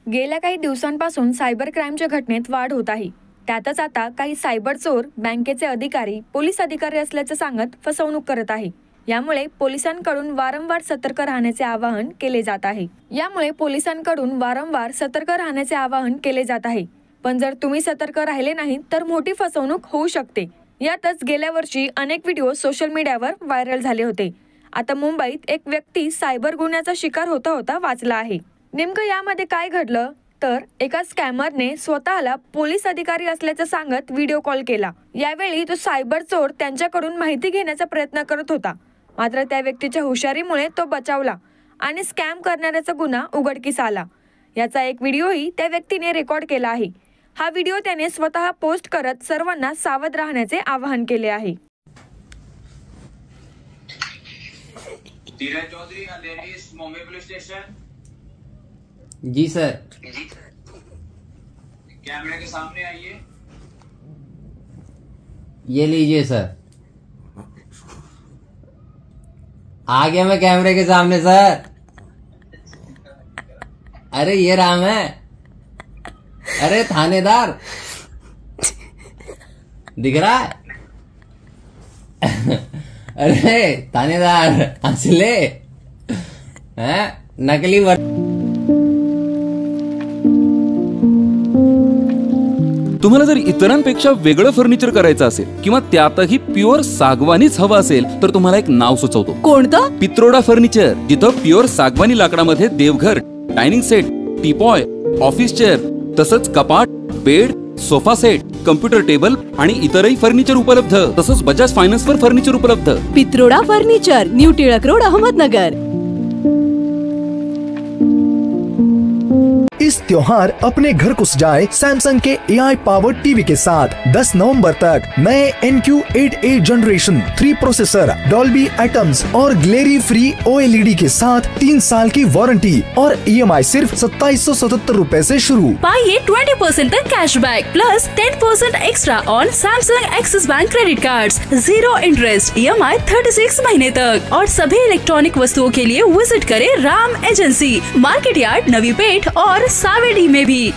गेल्या काही दिवसांपासून सायबर क्राईमच्या घटनेत वाढ होत आहे। त्यातच आता काही सायबर चोर बँकेचे अधिकारी, पोलीस अधिकारी असल्याचं सांगत फसवणूक करत आहे। यामुळे पोलिसांकडून वारंवार सतर्क राहण्याचे आवाहन केले जात आहे। पण जर तुम्ही सतर्क राहिले नाही तर मोठी फसवणूक होऊ शकते। यातच गेल्या वर्षी अनेक व्हिडिओ सोशल मीडियावर व्हायरल झाले होते। आता मुंबईत एक व्यक्ती सायबर गुन्ह्याचा शिकार होता वाचला आहे। नेमकं यामध्ये काय घडलं तर एका स्कॅमरने स्वतःला पोलीस अधिकारी असल्याचं सांगत व्हिडिओ कॉल केला। यावेळी तो सायबर चोर त्यांच्याकडून माहिती घेण्याचा प्रयत्न करत होता, मात्र त्या व्यक्तीच्या हुशारीमुळे तो बचावला आणि स्कॅम करणाऱ्याचा गुन्हा उघडकीस आला। याचा एक व्हिडिओही त्या व्यक्तीने रेकॉर्ड केला आहे। हा व्हिडिओ त्याने स्वतः पोस्ट करत सर्वांना सावध राहण्याचे आवाहन केले आहे। Dhiraj Chaudhari, ladies Mumbai police station. जी सर। कैमरे के सामने आइए। ये लीजिए सर। आ गया मैं कैमरे के सामने सर। अरे ये राम है। अरे थानेदार दिख रहा है? अरे थानेदार असले हैं नकली तुम्हाला जर इतरांपेक्षा वेगळं फर्निचर करायचं असेल किंवा त्यातही प्युअर सागवानीच हवं असेल तर तुम्हाला एक नाव सुचवतो। कोणतं? पित्रोडा फर्निचर, जिथं प्युअर सागवानी लाकडामध्ये देवघर, dining set, teapoy, office chair, तसंच कपाट, bed, sofa set, computer table आणि इतरही फर्निचर उपलब्ध। तसंच बजाज फायनान्स वर फर्निचर उपलब्ध। Pitroda furniture, new Tilak road, Ahmednagar. इस त्योहार अपने घर को सजाए सैमसंग के AI पावर्ड टीवी के साथ। 10 नवंबर तक नए NQ8A generation 3 processor, Dolby Atmos और ग्लेरी फ्री OLED के साथ 3 साल की वारंटी और EMI सिर्फ 2777 रुपए से शुरू। पाइए 20% तक cashback plus 10% extra on Samsung axis bank credit cards, 0 interest, EMI 36 महीने तक। और सभी इलेक्ट्रॉनिक वस्तुओं के लिए विजिट करें Ram agency, market yard, Navi Peth और सावेडी में भी।